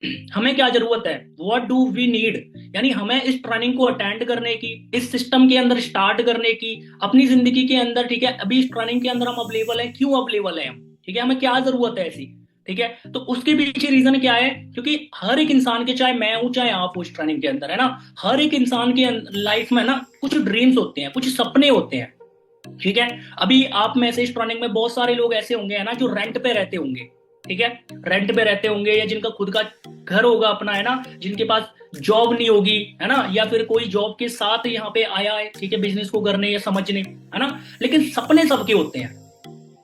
हमें क्या जरूरत है, व्हाट डू वी नीड, यानी हमें इस ट्रेनिंग को अटेंड करने की, इस सिस्टम के अंदर स्टार्ट करने की, अपनी जिंदगी के अंदर, ठीक है। अभी इस ट्रेनिंग के अंदर हम अवेलेबल हैं, क्यों अवेलेबल हैं हम, ठीक है, हमें क्या जरूरत है ऐसी, ठीक है। तो उसके पीछे रीजन क्या है, क्योंकि हर एक इंसान के, चाहे मैं हूं चाहे आप हो, इस ट्रेनिंग के अंदर है ना, हर एक इंसान के लाइफ में ना कुछ ड्रीम्स होते हैं, कुछ सपने होते हैं, ठीक है। अभी आप में से इस ट्रेनिंग में बहुत सारे लोग ऐसे होंगे है ना, जो रेंट पे रहते होंगे, ठीक है, रेंट पे रहते होंगे, या जिनका खुद का घर होगा अपना, है ना, जिनके पास जॉब नहीं होगी, है ना, या फिर कोई जॉब के साथ यहाँ पे आया है, ठीक है, बिजनेस को करने या समझने, है ना। लेकिन सपने सबके होते हैं,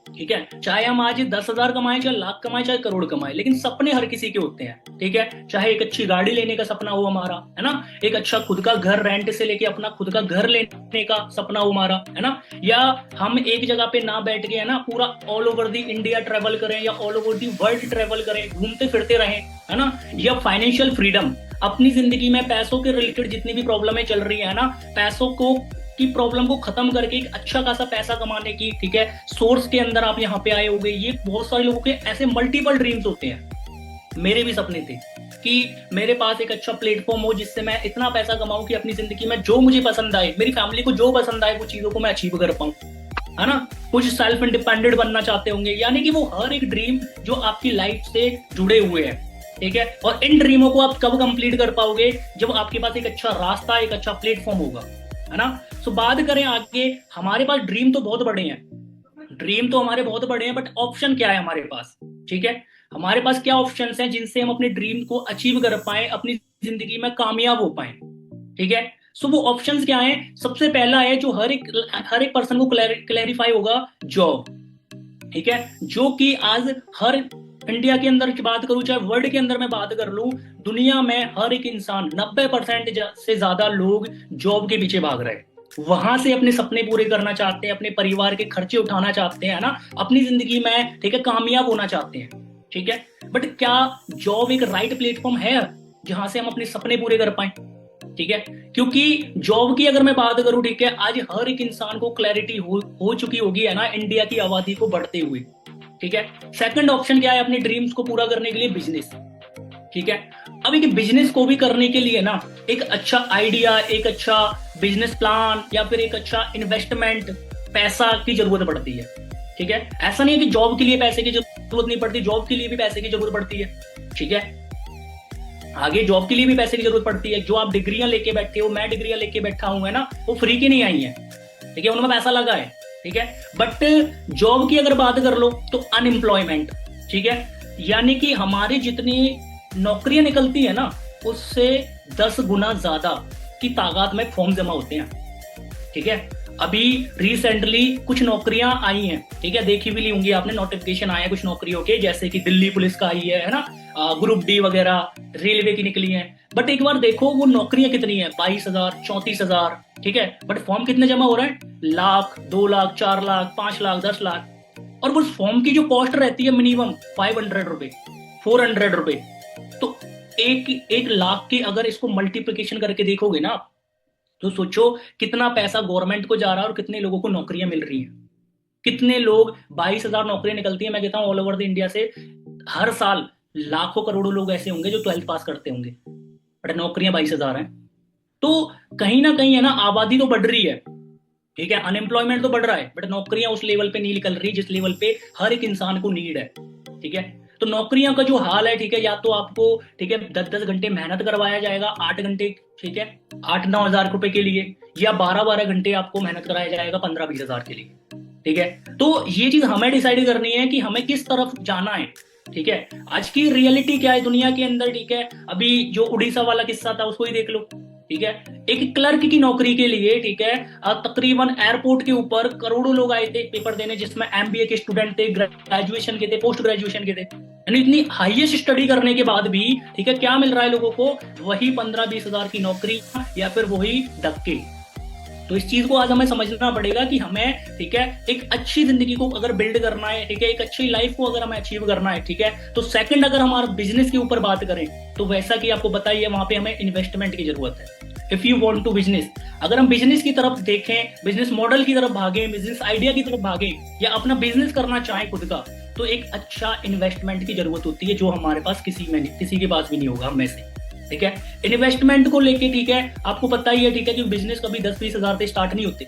ठीक है, चाहे हम आज 10,000 कमाएं, चाहे लाख कमाएं, चाहे करोड़ कमाएं, लेकिन सपने हर किसी के होते हैं, ठीक है। चाहे एक अच्छी गाड़ी लेने का सपना हो हमारा, है ना, एक अच्छा खुद का घर, रेंट से लेके अपना खुद का घर लेने का सपना हो हमारा, है ना, या हम एक जगह पे ना बैठ के, है ना, पूरा all over the India travel करें, या all over the world travel करें, घूमते फिरते रहें, है ना, या फाइनेंशियल फ्रीडम, अपनी जिंदगी में पैसों के रिलेटेड जितनी भी प्रॉब्लमें चल रही है ना, पैसों को की प्रॉब्लम को खत्म करके एक अच्छा खासा पैसा कमाने की, ठीक है, सोर्स के अंदर आप यहाँ पे आए होगे। ये बहुत सारे लोगों के ऐसे मल्टीपल ड्रीम्स होते हैं, मेरे भी सपने थे कि मेरे पास एक अच्छा प्लेटफॉर्म हो जिससे मैं इतना पैसा कमाऊं कि अपनी जिंदगी में जो मुझे पसंद आए, मेरी फैमिली को जो पसंद आए, वो चीजों को मैं अचीव कर पाऊं, है ना। कुछ सेल्फ इंडिपेंडेंट बनना चाहते होंगे, यानी कि वो हर एक ड्रीम जो आपकी लाइफ से जुड़े हुए हैं, ठीक है। और इन ड्रीमों को आप कब कंप्लीट कर पाओगे, जब आपके पास एक अच्छा रास्ता, एक अच्छा प्लेटफॉर्म होगा, है ना। सो बात करें आगे, हमारे पास ड्रीम तो बहुत बड़े हैं, ड्रीम तो हमारे बहुत बड़े हैं, बट ऑप्शन क्या है हमारे पास, ठीक है। हमारे पास क्या ऑप्शंस हैं जिनसे हम अपने ड्रीम को अचीव कर पाए, अपनी जिंदगी में कामयाब हो पाए, ठीक है। सो वो ऑप्शंस क्या हैं, सबसे पहला है जो हर एक पर्सन को क्लैरिफाई होगा, जॉब, ठीक है। जो कि आज हर इंडिया के अंदर की बात करूं, चाहे वर्ल्ड के अंदर मैं बात कर लूं, दुनिया में हर एक इंसान 90% से ज्यादा लोग जॉब के पीछे भाग रहे हैं, वहां से अपने सपने पूरे करना चाहते हैं, अपने परिवार के खर्चे उठाना चाहते हैं ना, अपनी जिंदगी में, ठीक है, कामयाब होना चाहते हैं, ठीक है। बट क्या जॉब एक राइट प्लेटफॉर्म है जहां से हम अपने सपने पूरे कर पाए, ठीक है। क्योंकि जॉब की अगर मैं बात करूं, ठीक है, आज हर एक इंसान को क्लैरिटी हो चुकी होगी, है ना, इंडिया की आबादी को बढ़ते हुए, ठीक है। सेकंड ऑप्शन क्या है अपनी ड्रीम्स को पूरा करने के लिए, बिजनेस, ठीक है। अब एक बिजनेस को भी करने के लिए ना एक अच्छा आइडिया, एक अच्छा बिजनेस प्लान, या फिर एक अच्छा इन्वेस्टमेंट, पैसा की जरूरत पड़ती है, ठीक है। ऐसा नहीं है कि जॉब के लिए पैसे की जरूरत नहीं पड़ती, जॉब के लिए भी पैसे की जरूरत पड़ती है, ठीक है। आगे जॉब के लिए भी पैसे की जरूरत पड़ती है, जो आप डिग्रियां लेके बैठे हो, मैं डिग्रियां लेके बैठा हूं, है ना, वो फ्री की नहीं आई है, ठीक है, उनमें पैसा लगा है, ठीक है। बट जॉब की अगर बात कर लो तो अनएम्प्लॉयमेंट, ठीक है, यानी कि हमारी जितनी नौकरियां निकलती है ना, उससे 10 गुना ज्यादा की तादाद में फॉर्म जमा होते हैं, ठीक है। अभी रिसेंटली कुछ नौकरियां आई हैं, ठीक है, देखी भी ली होंगी आपने, नोटिफिकेशन आए हैं कुछ नौकरियों के, जैसे कि दिल्ली पुलिस का आई है ना, ग्रुप डी वगैरह, रेलवे की निकली हैं। बट एक बार देखो वो नौकरियां कितनी है, 22,000, 34,000, ठीक है, बट फॉर्म कितने जमा हो रहे हैं, लाख, 2 लाख, 4 लाख, 5 लाख, 10 लाख। और वो फॉर्म की जो कॉस्ट रहती है मिनिमम 500 रुपए, 400 रुपए। तो एक एक लाख की अगर इसको मल्टीप्लिकेशन करके देखोगे ना, तो सोचो कितना पैसा गवर्नमेंट को जा रहा है और कितने लोगों को नौकरियां मिल रही हैं। कितने लोग, 22,000 नौकरियां निकलती हैं, मैं कहता हूँ ऑल ओवर द इंडिया से हर साल लाखों करोड़ों लोग ऐसे होंगे जो 12th पास करते होंगे, बट नौकरियां 22,000 हैं। तो कहीं ना कहीं, है ना, आबादी तो बढ़ रही है, ठीक है, अनएम्प्लॉयमेंट तो बढ़ रहा है, बट नौकरियां उस लेवल पे नहीं निकल रही जिस लेवल पे हर एक इंसान को नीड है, ठीक है। तो नौकरियों का जो हाल है, ठीक है, या तो आपको, ठीक है, 10-10 घंटे मेहनत करवाया जाएगा, 8 घंटे, ठीक है, 8-9 हज़ार रुपए के लिए, या 12-12 घंटे आपको मेहनत कराया जाएगा 15-20 हज़ार के लिए, ठीक है। तो ये चीज हमें डिसाइड करनी है कि हमें किस तरफ जाना है, ठीक है। आज की रियलिटी क्या है दुनिया के अंदर, ठीक है, अभी जो उड़ीसा वाला किस्सा था उसको ही देख लो, ठीक है। एक क्लर्क की नौकरी के लिए, ठीक है, तकरीबन एयरपोर्ट के ऊपर करोड़ों लोग आए थे पेपर देने, जिसमें एमबीए के स्टूडेंट थे, ग्रेजुएशन के थे, पोस्ट ग्रेजुएशन के थे, यानी इतनी हाईएस्ट स्टडी करने के बाद भी, ठीक है, क्या मिल रहा है लोगों को, वही 15-20 हज़ार की नौकरी, या फिर वही धक्के। तो इस चीज को आज हमें समझना पड़ेगा कि हमें, ठीक है, एक अच्छी जिंदगी को अगर बिल्ड करना है, ठीक है, एक अच्छी लाइफ को अगर हमें अचीव करना है, ठीक है, तो सेकंड अगर हमारा बिजनेस के ऊपर बात करें, तो वैसा कि आपको बताइए वहां पे हमें इन्वेस्टमेंट की जरूरत है। If you want to business, अगर हम बिजनेस की तरफ देखें, बिजनेस मॉडल की तरफ भागें, बिजनेस आइडिया की तरफ भागें, या अपना बिजनेस करना चाहें खुद का, तो एक अच्छा इन्वेस्टमेंट की जरूरत होती है, जो हमारे पास किसी के पास भी नहीं होगा हम में से। ठीक है, इन्वेस्टमेंट को लेके, ठीक है, आपको पता ही है, ठीक है, कि बिजनेस कभी 10-20 हजार से स्टार्ट नहीं होते।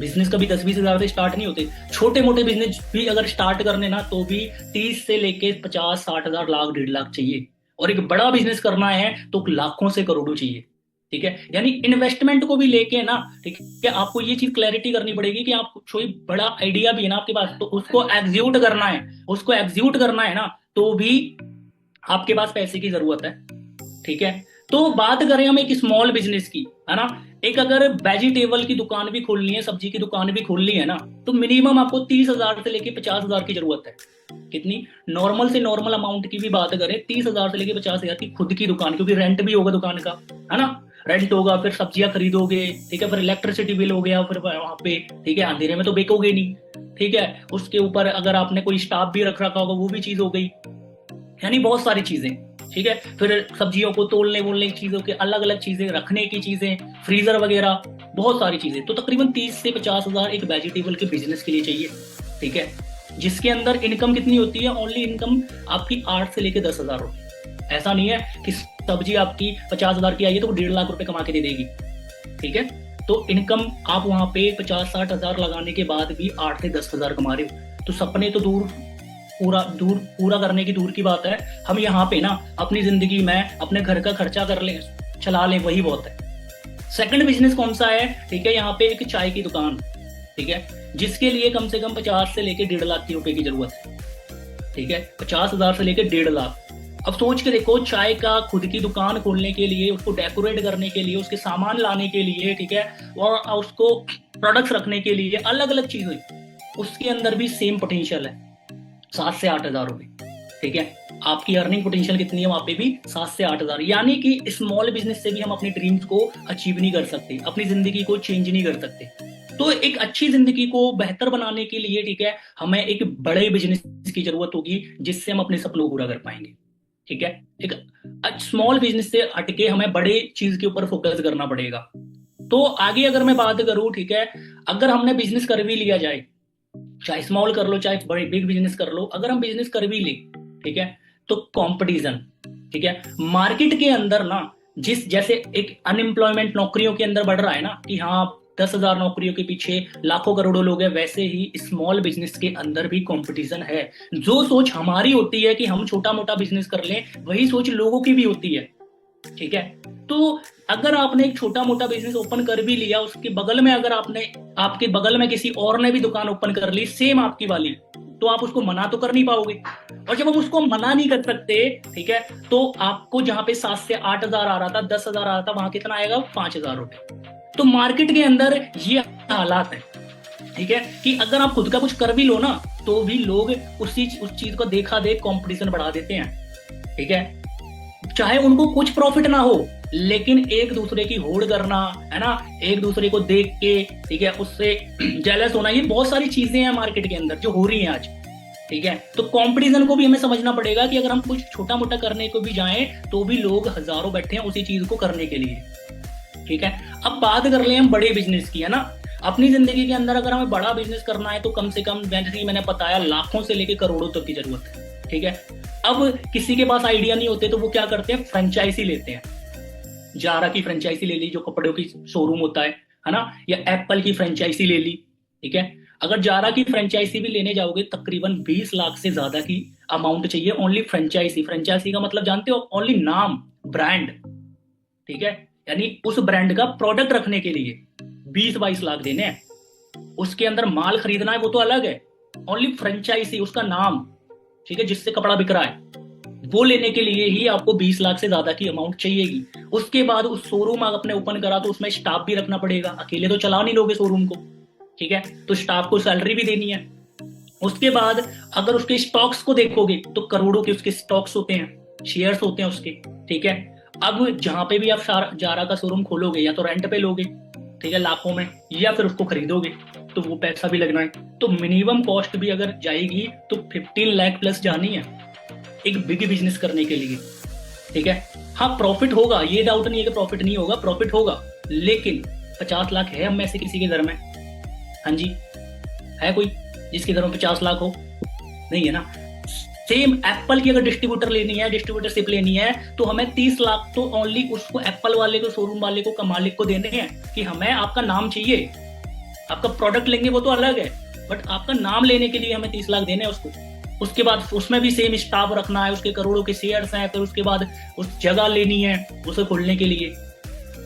बिजनेस कभी 10-20 हजार से स्टार्ट नहीं होते। छोटे मोटे बिजनेस भी अगर स्टार्ट करने ना, तो भी 30 से लेके 50-60 हजार, लाख, 1.5 लाख चाहिए। और एक बड़ा बिजनेस करना है तो लाखों से करोड़ों चाहिए। ठीक है, यानी इन्वेस्टमेंट को भी लेके ना, ठीक है, आपको ये चीज क्लैरिटी करनी पड़ेगी कि आप कोई बड़ा आइडिया भी है ना आपके पास, तो उसको एग्जीक्यूट करना है ना, तो भी आपके पास पैसे की जरूरत है। ठीक है, तो बात करें हम एक स्मॉल बिजनेस की, है ना, एक अगर वेजिटेबल की दुकान भी खोलनी है, सब्जी की दुकान भी खोलनी है ना, तो मिनिमम आपको 30 हजार से लेके 50 हजार की जरूरत है। कितनी? नॉर्मल से नॉर्मल अमाउंट की भी बात करें, 30 हजार से लेके 50 हजार की खुद की दुकान, क्योंकि रेंट भी होगा दुकान का, है ना, रेंट होगा, फिर सब्जियां खरीदोगे, ठीक है, फिर इलेक्ट्रिसिटी बिल हो गया, फिर वहां पे, ठीक है, अंधेरे में तो बेकोगे नहीं। ठीक है, उसके ऊपर अगर आपने कोई स्टाफ भी रख रखा होगा, वो भी चीज हो गई, यानी बहुत सारी चीजें। ठीक है, फिर सब्जियों को तोलने वोलने की चीजों के अलग अलग चीजें, रखने की चीजें, फ्रीजर वगैरह, बहुत सारी चीजें। तो तकरीबन 30 से 50 हजार एक वेजिटेबल के बिजनेस के लिए चाहिए। ठीक है, जिसके अंदर इनकम कितनी होती है? ओनली इनकम आपकी 8 से लेके 10 हजार रुपए। ऐसा नहीं है कि सब्जी आपकी 50 हजार की आई है तो 1.5 लाख रुपए कमा के दे देगी। ठीक है, तो इनकम आप वहां पे 50-60 हजार लगाने के बाद भी 8 से 10 हजार कमा रहे हो। तो सपने तो पूरा करने की दूर की बात है, हम यहाँ पे ना अपनी जिंदगी में अपने घर का खर्चा चला लें, वही बहुत है। सेकंड बिजनेस कौन सा है? ठीक है, यहाँ पे एक चाय की दुकान, ठीक है, जिसके लिए कम से कम 50 से लेके 1.5 लाख रुपए की जरूरत है। ठीक है, 50 हजार से लेके 1.5 लाख। अब सोच के देखो, चाय का खुद की दुकान खोलने के लिए, उसको डेकोरेट करने के लिए, उसके सामान लाने के लिए, ठीक है, और उसको प्रोडक्ट्स रखने के लिए, अलग अलग चीजें, उसके अंदर भी सेम पोटेंशियल है, 7 से 8 हजार रुपए। ठीक है, आपकी अर्निंग पोटेंशियल कितनी है वहां पे भी? 7 से 8 हजार। यानी कि स्मॉल बिजनेस से भी हम अपने ड्रीम्स को अचीव नहीं कर सकते, अपनी जिंदगी को चेंज नहीं कर सकते। तो एक अच्छी जिंदगी को बेहतर बनाने के लिए, ठीक है, हमें एक बड़े बिजनेस की जरूरत होगी, जिससे हम अपने सपनों को पूरा कर पाएंगे। ठीक है, एक स्मॉल बिजनेस से हटके हमें बड़े चीज के ऊपर फोकस करना पड़ेगा। तो आगे अगर मैं बात करूं, ठीक है, अगर हमने बिजनेस कर भी लिया जाए, चाहे स्मॉल कर लो चाहे बड़े बिग बिजनेस कर लो, अगर हम बिजनेस कर भी ले, ठीक है, तो कंपटीशन, ठीक है, मार्केट के अंदर ना, जैसे एक अनएम्प्लॉयमेंट नौकरियों के अंदर बढ़ रहा है ना, कि हाँ 10 हजार नौकरियों के पीछे लाखों करोड़ों लोग हैं, वैसे ही स्मॉल बिजनेस के अंदर भी कंपटीशन है। जो सोच हमारी होती है कि हम छोटा मोटा बिजनेस कर लें, वही सोच लोगों की भी होती है। ठीक है, तो अगर आपने एक छोटा मोटा बिजनेस ओपन कर भी लिया, उसके बगल में अगर आपके बगल में किसी और ने भी दुकान ओपन कर ली सेम आपकी वाली, तो आप उसको मना तो कर नहीं पाओगे। और जब हम उसको मना नहीं कर सकते, ठीक है, तो आपको जहां पे 7 से 8 हजार आ रहा था, 10 हजार आ रहा था, वहां कितना आएगा? 5 हजार रुपए। तो मार्केट के अंदर ये हालात है, ठीक है, कि अगर आप खुद का कुछ कर भी लो ना, तो भी लोग उस चीज को देखा देख कंपटीशन बढ़ा देते हैं। ठीक है, चाहे उनको कुछ प्रॉफिट ना हो, लेकिन एक दूसरे की होड़ करना, है ना, एक दूसरे को देख के, ठीक है, उससे जेलस होना, ये बहुत सारी चीजें हैं मार्केट के अंदर जो हो रही हैं आज। ठीक है, तो कंपटीशन को भी हमें समझना पड़ेगा कि अगर हम कुछ छोटा मोटा करने को भी जाएं, तो भी लोग हजारों बैठे हैं उसी चीज को करने के लिए। ठीक है, अब बात कर ले हम बड़े बिजनेस की, है ना। अपनी जिंदगी के अंदर अगर हमें बड़ा बिजनेस करना है, तो कम से कम, जैसे ही मैंने बताया, लाखों से लेकर करोड़ों तक की जरूरत है। ठीक है, अब किसी के पास आइडिया नहीं होते, तो वो क्या करते हैं? फ्रेंचाइजी लेते हैं। जारा की फ्रेंचाइजी ले ली, जो कपड़ों की शोरूम होता है ना, या एप्पल की फ्रेंचाइजी ले ली। ठीक है, अगर जारा की फ्रेंचाइजी भी लेने जाओगे, तकरीबन 20 लाख से ज्यादा की अमाउंट चाहिए ओनली फ्रेंचाइजी। फ्रेंचाइजी का मतलब जानते हो? ओनली नाम, ब्रांड। ठीक है, यानी उस ब्रांड का प्रोडक्ट रखने के लिए 20-22 लाख देने हैं। उसके अंदर माल खरीदना है, वो तो अलग है। ओनली फ्रेंचाइजी, उसका नाम, ठीक है, जिससे कपड़ा बिक रहा है, वो लेने के लिए ही आपको 20 लाख से ज्यादा की अमाउंट चाहिएगी। उसके बाद उस शोरूम आपने ओपन करा, तो उसमें स्टाफ भी रखना पड़ेगा, अकेले तो चला नहीं लोगे शोरूम को। ठीक है, तो स्टाफ को सैलरी भी देनी है। उसके बाद अगर उसके स्टॉक्स को देखोगे, तो करोड़ों के उसके स्टॉक्स होते हैं, शेयर्स होते हैं उसके। ठीक है, अब जहां पे भी आप जारा का शोरूम खोलोगे, या तो रेंट पे लोगे, ठीक है, लाखों में, या फिर उसको खरीदोगे, तो वो पैसा भी लगना है। तो मिनिमम कॉस्ट भी अगर जाएगी, तो 15 लाख प्लस जानी है एक बिग बिजनेस करने के लिए। ठीक है, हाँ प्रॉफिट होगा, ये डाउट नहीं है कि प्रॉफिट नहीं होगा, प्रॉफिट होगा, लेकिन 50 लाख है हम में से किसी के घर में? हाँ जी, है कोई जिसके घर में 50 लाख हो? नहीं है ना। सेम एप्पल की अगर डिस्ट्रीब्यूटरशिप लेनी है तो हमें 30 लाख तो ओनली उसको एप्पल वाले को, शोरूम वाले को, मालिक को देने हैं कि हमें आपका नाम चाहिए। आपका प्रोडक्ट लेंगे वो तो अलग है, बट आपका नाम लेने के लिए हमें 30 लाख देने हैं उसको। उसके बाद उसमें भी सेम स्टाफ रखना है, उसके करोड़ों के शेयर्स हैं, फिर उसके बाद उस जगह लेनी है उसे खोलने के लिए।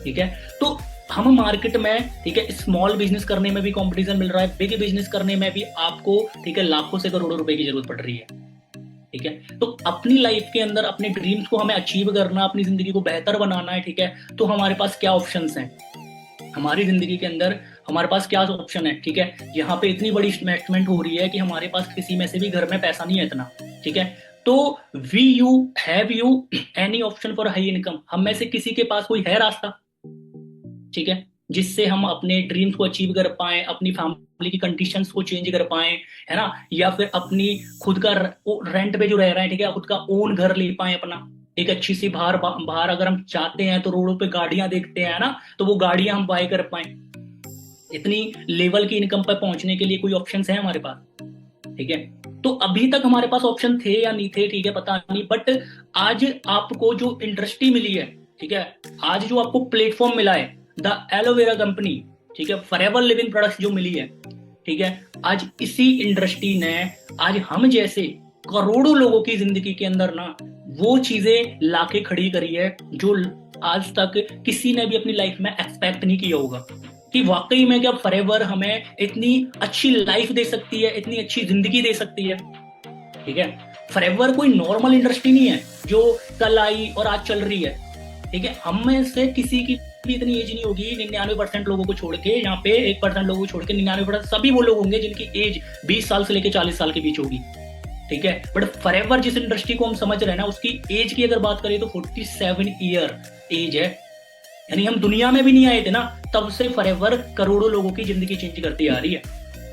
ठीक है, तो हम मार्केट में, ठीक है, स्मॉल बिजनेस करने में भी कंपटीशन मिल रहा है, बिग बिजनेस करने में भी आपको, ठीक है, लाखों से करोड़ों रुपए की जरूरत पड़ रही है। ठीक है, तो अपनी लाइफ के अंदर अपने ड्रीम्स को हमें अचीव करना, अपनी जिंदगी को बेहतर बनाना है। ठीक है, तो हमारे पास क्या ऑप्शंस हैं, हमारी जिंदगी के अंदर हमारे पास क्या ऑप्शन है। ठीक है, यहाँ पे इतनी बड़ी इन्वेस्टमेंट हो रही है कि हमारे पास किसी में से भी घर में पैसा नहीं है इतना। ठीक है, तो have you any option for high income, हम में से किसी के पास कोई है रास्ता, ठीक है, जिससे हम अपने ड्रीम्स को अचीव कर पाए, अपनी फैमिली की कंडीशंस को चेंज कर पाए, है ना, या फिर अपनी खुद का रेंट पे जो रह रहे हैं, ठीक है, खुद का ओन घर ले पाए अपना, एक अच्छी सी बाहर बाहर अगर हम चाहते हैं तो रोडों पे गाड़ियां देखते हैं ना, तो वो गाड़ियां हम बाय कर पाए। इतनी लेवल की इनकम पर पहुंचने के लिए कोई ऑप्शन है हमारे पास। ठीक है, तो अभी तक हमारे पास ऑप्शन थे या नहीं थे, ठीक है, पता नहीं, बट आज आपको जो इंडस्ट्री मिली है, ठीक है, आज जो आपको प्लेटफॉर्म मिला है, द एलोवेरा कंपनी, ठीक है, फॉरएवर लिविंग प्रोडक्ट्स जो मिली है, ठीक है, आज इसी इंडस्ट्री ने आज हम जैसे करोड़ों लोगों की जिंदगी के अंदर ना वो चीजें लाके खड़ी करी है जो आज तक किसी ने भी अपनी लाइफ में एक्सपेक्ट नहीं किया होगा कि वाकई में क्या फॉरएवर हमें इतनी अच्छी लाइफ दे सकती है, इतनी अच्छी जिंदगी दे सकती है। ठीक है, फॉरएवर कोई नॉर्मल इंडस्ट्री नहीं है जो कल आई और आज चल रही है। ठीक है, हम में से किसी की भी इतनी एज नहीं होगी, 99% लोगों को छोड़ के, यहाँ पे 1% लोगों को छोड़ के 99% सभी वो लोग होंगे जिनकी एज 20 साल से लेकर 40 साल के बीच होगी। ठीक है, बट फॉरएवर जिस इंडस्ट्री को हम समझ रहे हैं ना, उसकी एज की अगर बात करें तो 47 ईयर एज है। यानी हम दुनिया में भी नहीं आए थे ना, तब से फॉरएवर करोड़ों लोगों की जिंदगी चेंज करती आ रही है।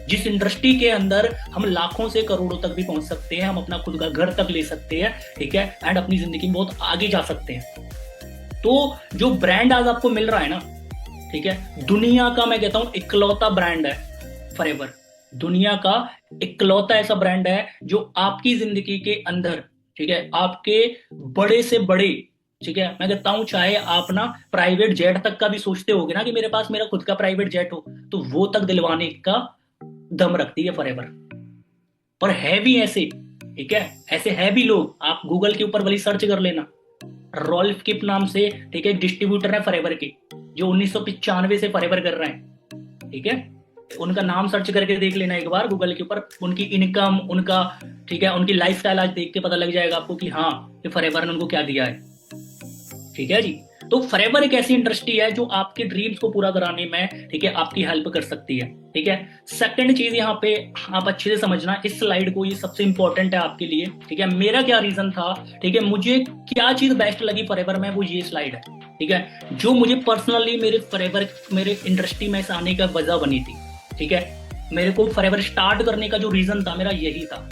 जिस इंडस्ट्री के अंदर हम लाखों से करोड़ों तक भी पहुंच सकते हैं, हम अपना खुद का घर तक ले सकते हैं, ठीक है, एंड अपनी जिंदगी में बहुत आगे जा सकते हैं। तो जो ब्रांड आज आपको मिल रहा है ना, ठीक है, दुनिया का मैं कहता हूं इकलौता ब्रांड है फॉरएवर। दुनिया का इकलौता ऐसा ब्रांड है जो आपकी जिंदगी के अंदर, ठीक है, आपके बड़े से बड़े, ठीक है, मैं कहता हूं चाहे आप ना प्राइवेट जेट तक का भी सोचते होगे ना कि मेरे पास मेरा खुद का प्राइवेट जेट हो, तो वो तक दिलवाने का दम रखती है फॉरएवर। पर है भी ऐसे, ठीक है, ऐसे है भी लोग, आप गूगल के ऊपर वाली सर्च कर लेना, रॉल्फ किप नाम से, ठीक है, डिस्ट्रीब्यूटर है फॉरएवर के, जो 1995 से फॉरएवर कर रहे हैं। ठीक है, उनका नाम सर्च करके देख लेना एक बार गूगल के ऊपर, उनकी इनकम, उनका, ठीक है, उनकी लाइफस्टाइल आज देख के पता लग जाएगा आपको कि हाँ, ये फॉरएवर ने उनको क्या दिया है। ठीक है जी, तो फॉरएवर एक ऐसी इंडस्ट्री है जो आपके ड्रीम्स को पूरा कराने में, ठीक है, आपकी हेल्प कर सकती है। ठीक है, सेकंड चीज यहाँ पे आप अच्छे से समझना इस स्लाइड को, ये सबसे इंपॉर्टेंट है आपके लिए। ठीक है, मेरा क्या रीजन था, ठीक है, मुझे क्या चीज बेस्ट लगी फॉरएवर में, वो ये स्लाइड है। ठीक है, जो मुझे पर्सनली मेरे फॉरएवर, मेरे इंडस्ट्री में आने का वजह बनी थी। ठीक है, मेरे को फॉरएवर स्टार्ट करने का जो रीजन था मेरा यही था।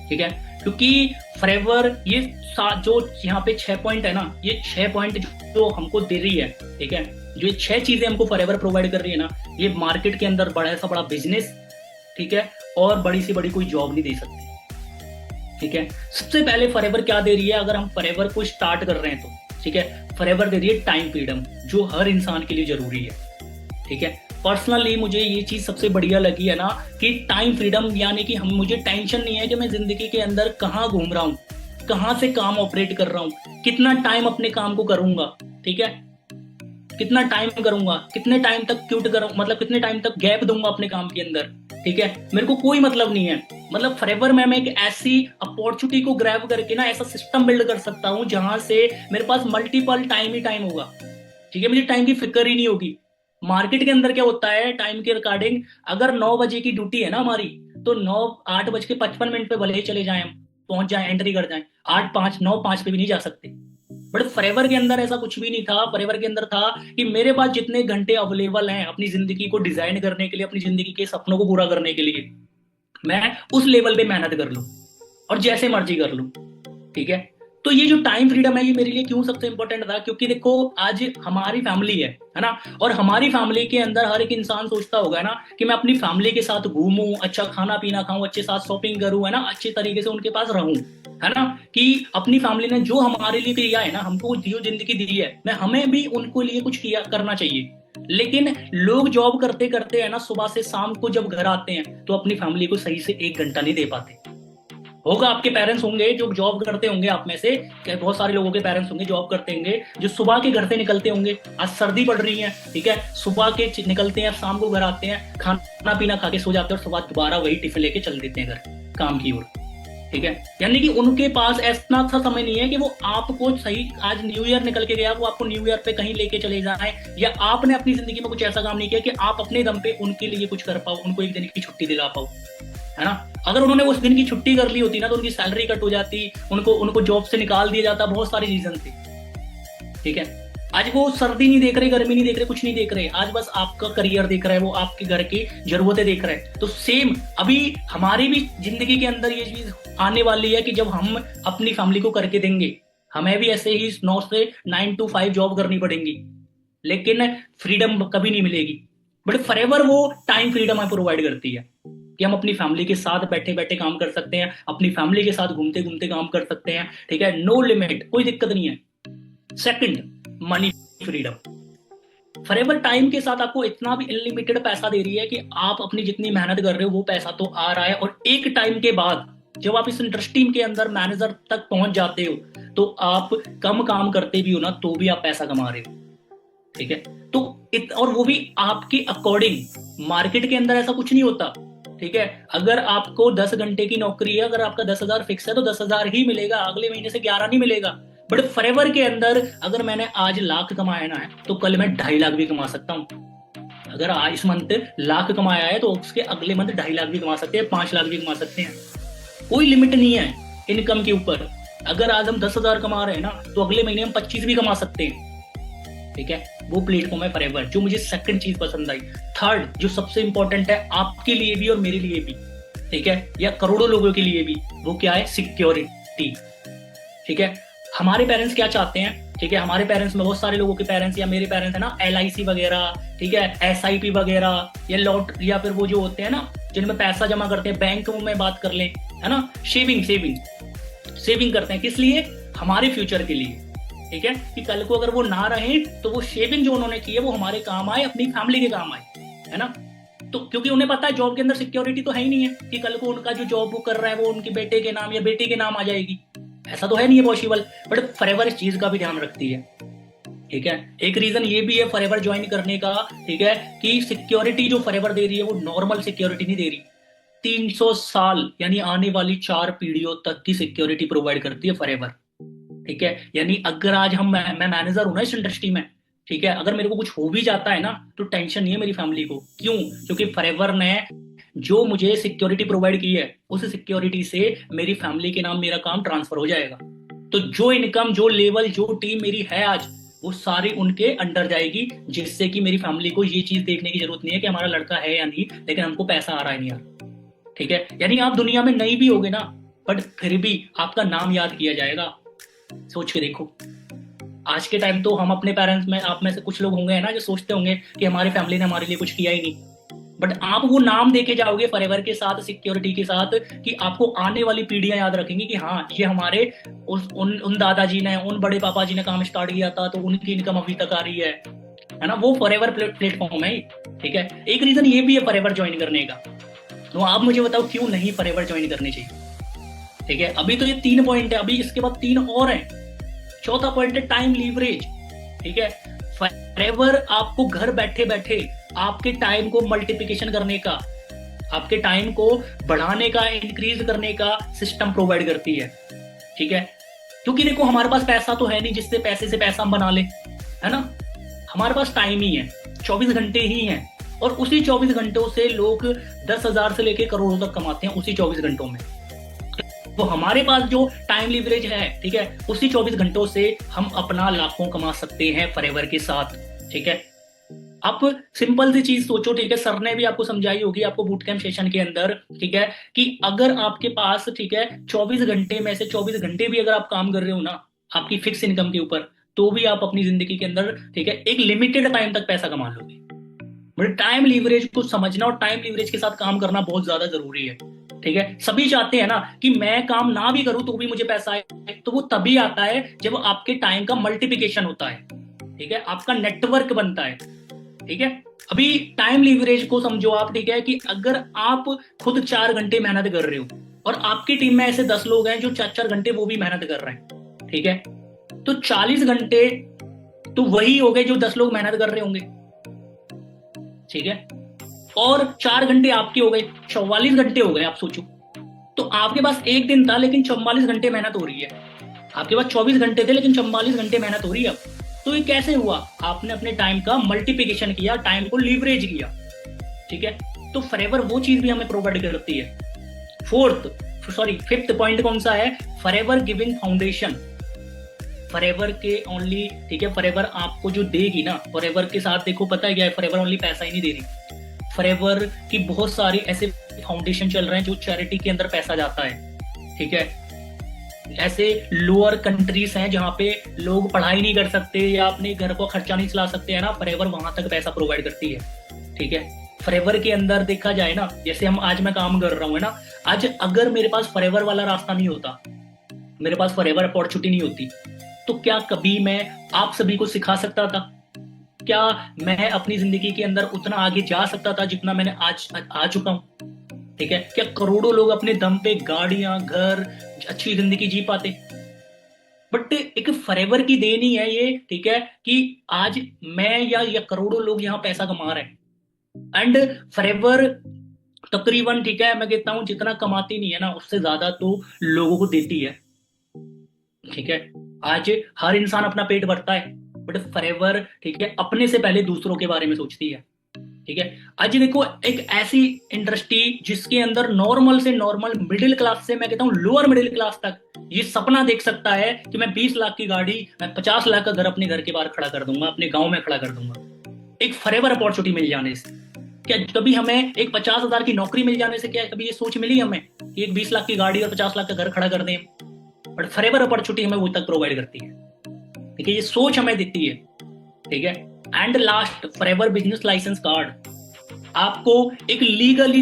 ठीक है, क्योंकि फॉरएवर ये जो यहाँ पे 6 पॉइंट है ना, ये 6 पॉइंट जो हमको दे रही है, ठीक है, जो ये 6 चीजें हमको फॉरएवर प्रोवाइड कर रही है ना, ये मार्केट के अंदर बड़ा सा बड़ा बिजनेस, ठीक है, और बड़ी सी बड़ी कोई जॉब नहीं दे सकती। ठीक है, सबसे पहले फॉरएवर क्या दे रही है, अगर हम फॉरएवर को स्टार्ट कर रहे हैं तो, ठीक है, फॉरएवर दे रही है टाइम फ्रीडम, जो हर इंसान के लिए जरूरी है। ठीक है, पर्सनली मुझे ये चीज सबसे बढ़िया लगी है ना कि टाइम फ्रीडम, यानी कि हम, मुझे टेंशन नहीं है कि मैं जिंदगी के अंदर कहाँ घूम रहा हूँ, कहाँ से काम ऑपरेट कर रहा हूँ, कितना टाइम अपने काम को करूंगा, ठीक है, कितना टाइम करूंगा, कितने टाइम तक क्यूट करूंगा, मतलब कितने टाइम तक गैप दूंगा अपने काम के अंदर। ठीक है, मेरे को कोई मतलब नहीं है। मतलब फॉरएवर में मैं एक ऐसी अपॉर्चुनिटी को ग्रैब करके ना ऐसा सिस्टम बिल्ड कर सकता हूँ जहां से मेरे पास मल्टीपल टाइम ही टाइम होगा। ठीक है, मुझे टाइम की फिक्र ही नहीं होगी। मार्केट के अंदर क्या होता है, टाइम के रिगार्डिंग, अगर 9 बजे की ड्यूटी है ना हमारी, तो 8:55 पे भले ही चले जाएं, हम पहुंच जाएं, एंट्री कर जाएं, 9:05 पे भी नहीं जा सकते। बट फॉरएवर के अंदर ऐसा कुछ भी नहीं था। फॉरएवर के अंदर था कि मेरे पास जितने घंटे अवेलेबल हैं अपनी जिंदगी को डिजाइन करने के लिए, अपनी जिंदगी के सपनों को पूरा करने के लिए, मैं उस लेवल पे मेहनत कर लूं और जैसे मर्जी कर लूं। ठीक है, तो ये जो टाइम फ्रीडम है ये मेरे लिए क्यों सबसे इंपॉर्टेंट था, क्योंकि देखो आज हमारी फैमिली है ना, और हमारी फैमिली के अंदर हर एक इंसान सोचता होगा ना कि मैं अपनी फैमिली के साथ घूमूं, अच्छा खाना पीना खाऊं, अच्छे साथ शॉपिंग करूं, है ना, अच्छे तरीके से उनके पास रहूं, है ना, कि अपनी फैमिली ने जो हमारे लिए किया है ना, हमको जो जिंदगी दी है, मैं हमें भी उनको लिए कुछ किया करना चाहिए। लेकिन लोग जॉब करते करते है ना, सुबह से शाम को जब घर आते हैं तो अपनी फैमिली को सही से 1 घंटा नहीं दे पाते। होगा आपके पेरेंट्स होंगे जो जॉब करते होंगे, आप में से बहुत सारे लोगों के पेरेंट्स होंगे जॉब करते होंगे, जो सुबह के घर से निकलते होंगे, आज सर्दी पड़ रही है, ठीक है, सुबह के निकलते हैं, शाम को घर आते हैं, खाना पीना खा के सो जाते हैं और सुबह दोबारा वही टिफिन लेके चल देते हैं घर काम की ओर, ठीक है। यानी कि उनके पास इतना सा समय नहीं है कि वो आपको सही, आज न्यू ईयर निकल के गया, वो आपको न्यू ईयर पे कहीं लेके चले जाए, या आपने अपनी जिंदगी में कुछ ऐसा काम नहीं किया कि आप अपने दम पे उनके लिए कुछ कर पाओ, उनको एक दिन की छुट्टी दिला पाओ, है ना। अगर उन्होंने उस दिन की छुट्टी कर ली होती ना तो उनकी सैलरी कट हो जाती, उनको उनको जॉब से निकाल दिया जाता, बहुत सारे रीजन थे, ठीक है। आज वो सर्दी नहीं देख रहे, गर्मी नहीं देख रहे, कुछ नहीं देख रहे, आज बस आपका करियर देख रहा है, वो आपके घर की जरूरतें देख रहा है। तो सेम अभी हमारी भी जिंदगी के अंदर ये चीज आने वाली है कि जब हम अपनी फैमिली को करके देंगे, हमें भी ऐसे ही 9 से 9 to 5 जॉब करनी पड़ेगी, लेकिन फ्रीडम कभी नहीं मिलेगी। बट फॉरएवर वो टाइम फ्रीडम हमें प्रोवाइड करती है कि हम अपनी फैमिली के साथ बैठे बैठे काम कर सकते हैं, अपनी फैमिली के साथ घूमते घूमते काम कर सकते हैं, ठीक है, नो लिमिट, कोई दिक्कत नहीं है। Second, money freedom. Forever time के साथ आपको इतना भी अनलिमिटेड पैसा दे रही है कि आप अपनी जितनी मेहनत कर रहे हो वो पैसा तो आ रहा है, और एक टाइम के बाद जब आप इस इंडस्ट्री के अंदर मैनेजर तक पहुंच जाते हो तो आप कम काम करते भी हो ना तो भी आप पैसा कमा रहे हो, ठीक है। तो और वो भी आपके अकॉर्डिंग, मार्केट के अंदर ऐसा कुछ नहीं होता, ठीक है। अगर आपको 10 घंटे की नौकरी है, अगर आपका 10,000 फिक्स है तो 10,000 ही मिलेगा, अगले महीने से 11 नहीं मिलेगा। बट फॉरएवर के अंदर अगर मैंने आज लाख कमाया ना है तो कल मैं 2.5 लाख भी कमा सकता हूं। अगर आज इस मंथ लाख कमाया है तो उसके अगले मंथ 2.5 लाख भी कमा सकते हैं, 5 लाख भी कमा सकते हैं, कोई लिमिट नहीं है इनकम के ऊपर। अगर आज हम 10,000 कमा रहे हैं ना तो अगले महीने हम 25 भी कमा सकते हैं, ठीक है। वो प्लेटफॉर्म है फॉरएवर, जो मुझे सेकंड चीज पसंद आई। थर्ड जो सबसे इंपॉर्टेंट है आपके लिए भी और मेरे लिए भी, ठीक है, या करोड़ों लोगों के लिए भी, वो क्या है? सिक्योरिटी, ठीक है। हमारे पेरेंट्स क्या चाहते हैं, ठीक है, हमारे पेरेंट्स में बहुत सारे लोगों के पेरेंट्स या मेरे पेरेंट्स है ना, LIC वगैरह, ठीक है, SIP वगैरह, या लॉट, या फिर वो जो होते हैं ना जिनमें पैसा जमा करते हैं, बैंक में बात कर लें, है ना, सेविंग करते हैं, किस लिए? हमारे फ्यूचर के लिए, ठीक है, कि कल को अगर वो ना रहे तो वो शेविंग जो उन्होंने की है वो हमारे काम आए, अपनी फैमिली के काम आए, है ना। तो क्योंकि उन्हें पता है जॉब के अंदर सिक्योरिटी तो है ही नहीं है कि कल को उनका जो जॉब वो कर रहा है वो उनके बेटे के नाम या बेटी के नाम आ जाएगी, ऐसा तो है नहीं है पॉसिबल। बट फॉरएवर इस चीज का भी ध्यान रखती है, ठीक है। एक रीजन ये भी है फॉरएवर ज्वाइन करने का, ठीक है, कि सिक्योरिटी जो फॉरएवर दे रही है वो नॉर्मल सिक्योरिटी नहीं दे रही, 300 साल यानी आने वाली 4 पीढ़ियों तक की सिक्योरिटी प्रोवाइड करती है फॉरएवर, ठीक है। यानी अगर आज मैं मैनेजर हूं ना इस इंडस्ट्री में, ठीक है, अगर मेरे को कुछ हो भी जाता है ना तो टेंशन नहीं है मेरी फैमिली को। क्यों? क्योंकि फॉरएवर ने जो मुझे सिक्योरिटी प्रोवाइड की है उस सिक्योरिटी से मेरी फैमिली के नाम मेरा काम ट्रांसफर हो जाएगा। तो जो इनकम, जो लेवल, जो टीम मेरी है आज, वो सारी उनके अंडर जाएगी, जिससे कि मेरी फैमिली को ये चीज देखने की जरूरत नहीं है कि हमारा लड़का है या नहीं, लेकिन हमको पैसा आ रहा है नहीं यार, ठीक है। यानी आप दुनिया में नहीं भी होगे ना, बट फिर भी आपका नाम याद किया जाएगा। सोच के देखो, आज के टाइम तो हम अपने पेरेंट्स में, आप में से कुछ लोग होंगे ना जो सोचते होंगे कि हमारी फैमिली ने हमारे लिए कुछ किया ही नहीं, बट आप वो नाम देके जाओगे फॉरएवर के साथ, सिक्योरिटी के साथ, कि आपको आने वाली पीढ़ियां याद रखेंगी कि हाँ ये हमारे उन दादाजी ने, उन बड़े पापा जी ने काम स्टार्ट किया था तो उनकी इनकम अभी तक आ रही है ना। वो फॉरएवर प्लेटफॉर्म है, ठीक है। एक रीजन ये भी है फॉरएवर ज्वाइन करने का। तो आप मुझे बताओ क्यों नहीं फॉरएवर ज्वाइन करनी चाहिए, ठीक है। अभी तो ये 3 पॉइंट है, अभी इसके बाद 3 और हैं। चौथा पॉइंट है टाइम लीवरेज, ठीक है। फॉरएवर आपको घर बैठे बैठे आपके टाइम को मल्टीप्लिकेशन करने का, आपके टाइम को बढ़ाने का, इंक्रीज करने का सिस्टम प्रोवाइड करती है, ठीक है। क्योंकि देखो हमारे पास पैसा तो है नहीं जिससे पैसे से पैसा हम बना ले, है ना। हमारे पास टाइम ही है, 24 घंटे ही हैं, और उसी 24 घंटों से लोग 10,000 से लेके करोड़ों तक कमाते हैं उसी 24 घंटों में। तो हमारे पास जो टाइम लीवरेज है, ठीक है, उसी 24 घंटों से हम अपना लाखों कमा सकते हैं फॉरएवर के साथ, ठीक है। आप सिंपल सी चीज सोचो, ठीक है, सर ने भी आपको समझाई होगी आपको बूट कैंप सेशन के अंदर, ठीक है, कि अगर आपके पास, ठीक है, 24 घंटे में से 24 घंटे भी अगर आप काम कर रहे हो ना आपकी फिक्स इनकम के ऊपर, तो भी आप अपनी जिंदगी के अंदर, ठीक है, एक लिमिटेड टाइम तक पैसा कमा लोगे। बट टाइम लीवरेज को समझना और टाइम लीवरेज के साथ काम करना बहुत ज्यादा जरूरी है। ठीक है, सभी चाहते हैं ना कि मैं काम ना भी करूं तो भी मुझे पैसा आए, तो वो तभी आता है जब आपके टाइम का मल्टीप्लिकेशन होता है, ठीक है, आपका नेटवर्क बनता है। ठीक है, अभी टाइम लीवरेज को समझो आप, ठीक है, कि अगर आप खुद 4 घंटे मेहनत कर रहे हो और आपकी टीम में ऐसे 10 लोग हैं जो 4 4 घंटे वो भी मेहनत कर रहे हैं, ठीक है, तो 40 घंटे तो वही हो गए जो 10 लोग मेहनत कर रहे होंगे। ठीक है, और 4 घंटे आपके हो गए, 44 घंटे हो गए। आप सोचो, तो आपके पास एक दिन था लेकिन 44 घंटे मेहनत हो रही है। आपके पास 24 घंटे थे लेकिन 44 घंटे मेहनत हो रही है अब। तो ये कैसे हुआ? आपने अपने टाइम का मल्टीप्लिकेशन किया, टाइम को लीवरेज किया। ठीक है, तो फॉरएवर वो चीज भी हमें प्रोवाइड करती है। फिफ्थ पॉइंट कौन सा है? Forever giving foundation. फॉरएवर के ओनली, ठीक है, फॉरएवर आपको जो देगी ना, फॉरएवर के साथ देखो पता है क्या है, फॉरएवर ओनली पैसा ही नहीं दे रही। फॉरएवर की बहुत सारे ऐसे फाउंडेशन चल रहे हैं जो चैरिटी के अंदर पैसा जाता है। ठीक है, ऐसे लोअर कंट्रीज हैं जहाँ पे लोग पढ़ाई नहीं कर सकते या अपने घर को खर्चा नहीं चला सकते है ना, फॉरएवर वहां तक पैसा प्रोवाइड करती है। ठीक है, फॉरएवर के अंदर देखा जाए ना, जैसे हम आज मैं काम कर रहा हूँ है ना, आज अगर मेरे पास फॉरएवर वाला रास्ता नहीं होता, मेरे पास फॉरएवर अपॉर्चुनिटी नहीं होती, तो क्या कभी मैं आप सभी को सिखा सकता था? क्या मैं अपनी जिंदगी के अंदर उतना आगे जा सकता था जितना मैंने आज आ चुका हूं? ठीक है, क्या करोड़ों लोग अपने दम पे गाड़ियां, घर, अच्छी जिंदगी जी पाते? बट एक फॉरएवर की देन ही है ये, ठीक है, कि आज मैं या करोड़ों लोग यहाँ पैसा कमा रहे हैं। एंड फॉरएवर तकरीबन, ठीक है, मैं कहता हूं जितना कमाती नहीं है ना उससे ज्यादा तो लोगों को देती है। ठीक है, आज हर इंसान अपना पेट भरता है, बट फॉरएवर, ठीक है, अपने से पहले दूसरों के बारे में सोचती है। ठीक है, आज देखो एक ऐसी इंडस्ट्री जिसके अंदर नॉर्मल से नॉर्मल, मिडिल क्लास से मैं कहता हूं लोअर मिडिल क्लास तक ये सपना देख सकता है कि मैं 20 लाख की गाड़ी, मैं 50 लाख का घर अपने घर के बाहर खड़ा कर दूंगा, अपने गांव में खड़ा कर दूंगा, एक फॉरएवर अपॉर्चुनिटी मिल जाने से। क्या कभी हमें एक 50,000 की नौकरी मिल जाने से क्या कभी ये सोच मिली हमें कि एक 20 लाख की गाड़ी और 50 लाख का घर खड़ा कर दें? बट फॉरएवर अपॉर्चुनिटी हमें वो तक प्रोवाइड करती है। ठीक है, ये सोच हमें देती है। ठीक है, and last, forever business licence card आपको एक लीगली